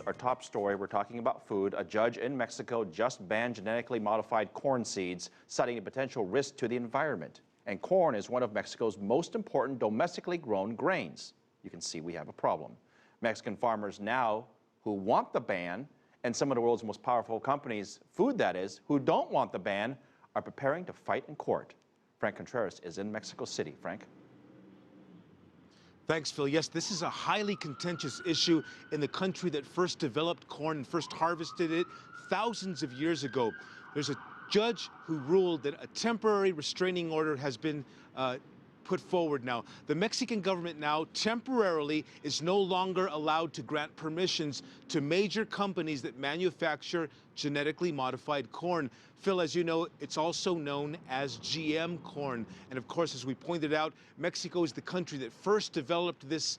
First, our top story, we're talking about food. A judge in Mexico just banned genetically modified corn seeds, citing a potential risk to the environment. And corn is one of Mexico's most important domestically grown grains. You can see we have a problem. Mexican farmers now who want the ban, and some of the world's most powerful companies, food that is, who don't want the ban, are preparing to fight in court. Franc Contreras is in Mexico City. Frank? Thanks, Phil. Yes, this is a highly contentious issue in the country that first developed corn and first harvested it thousands of years ago. There's a judge who ruled that a temporary restraining order has been put forward now. The Mexican government now temporarily is no longer allowed to grant permissions to major companies that manufacture genetically modified corn. Phil, as you know, it's also known as GM corn. And of course, as we pointed out, Mexico is the country that first developed this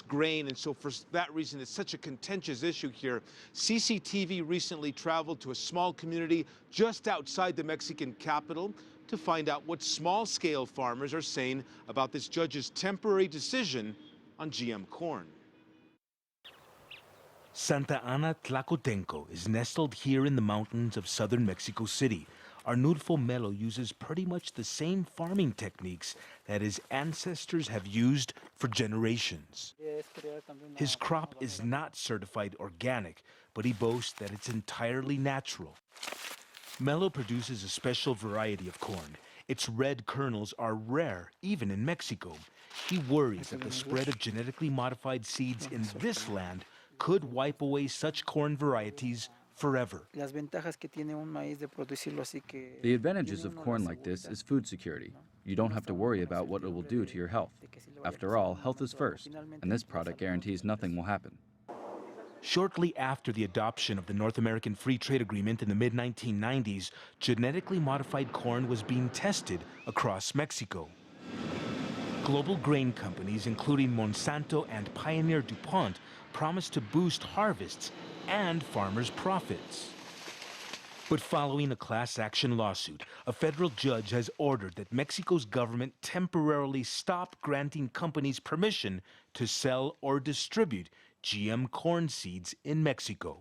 grain. And so for that reason, it's such a contentious issue here. CCTV recently traveled to a small community just outside the Mexican capital to find out what small-scale farmers are saying about this judge's temporary decision on GM corn. Santa Ana Tlacotenco is nestled here in the mountains of southern Mexico City. Arnulfo Melo uses pretty much the same farming techniques that his ancestors have used for generations. His crop is not certified organic, but he boasts that it's entirely natural. Melo produces a special variety of corn. Its red kernels are rare, even in Mexico. He worries that the spread of genetically modified seeds in this land could wipe away such corn varieties forever. The advantages of corn like this is food security. You don't have to worry about what it will do to your health. After all, health is first, and this product guarantees nothing will happen. Shortly after the adoption of the North American Free Trade Agreement in the mid-1990s, genetically modified corn was being tested across Mexico. Global grain companies, including Monsanto and Pioneer DuPont, promised to boost harvests and farmers' profits. But following a class action lawsuit, a federal judge has ordered that Mexico's government temporarily stop granting companies permission to sell or distribute GM corn seeds in Mexico.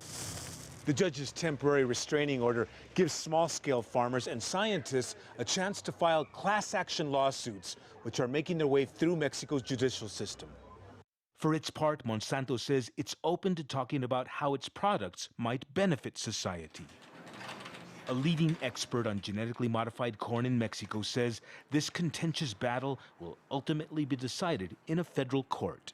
The judge's temporary restraining order gives small-scale farmers and scientists a chance to file class action lawsuits, which are making their way through Mexico's judicial system. For its part, Monsanto says it's open to talking about how its products might benefit society. A leading expert on genetically modified corn in Mexico says this contentious battle will ultimately be decided in a federal court.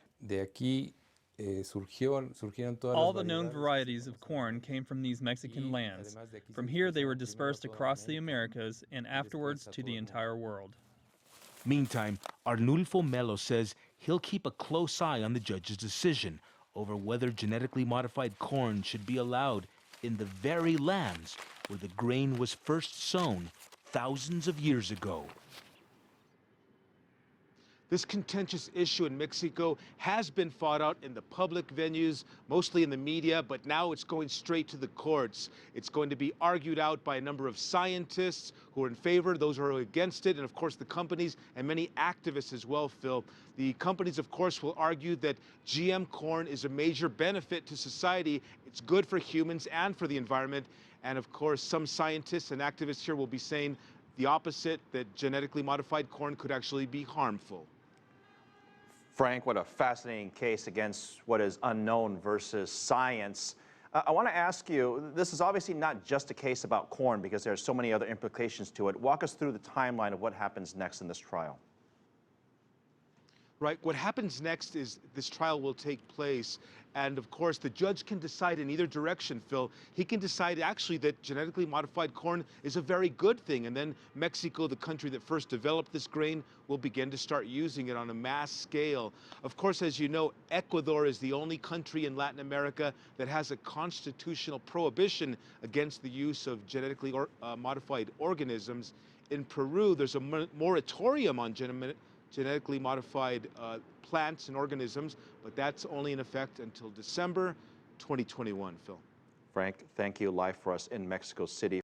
All the known varieties of corn came from these Mexican lands. From here, they were dispersed across the Americas and afterwards to the entire world. Meantime, Arnulfo Melo says he'll keep a close eye on the judge's decision over whether genetically modified corn should be allowed in the very lands where the grain was first sown thousands of years ago. This contentious issue in Mexico has been fought out in the public venues, mostly in the media, but now it's going straight to the courts. It's going to be argued out by a number of scientists who are in favor, those who are against it, and of course the companies and many activists as well, Phil. The companies, of course, will argue that GM corn is a major benefit to society. It's good for humans and for the environment. And of course, some scientists and activists here will be saying the opposite, that genetically modified corn could actually be harmful. Frank, what a fascinating case against what is unknown versus science. I want to ask you, this is obviously not just a case about corn because there are so many other implications to it. Walk us through the timeline of what happens next in this trial. Right, what happens next is this trial will take place, and of course the judge can decide in either direction, Phil. He can decide actually that genetically modified corn is a very good thing, and then Mexico, the country that first developed this grain, will begin to start using it on a mass scale. Of course, as you know, Ecuador is the only country in Latin America that has a constitutional prohibition against the use of genetically modified organisms. In Peru, there's a moratorium on genetically modified plants and organisms, but that's only in effect until December 2021, Phil. Frank, thank you live for us in Mexico City.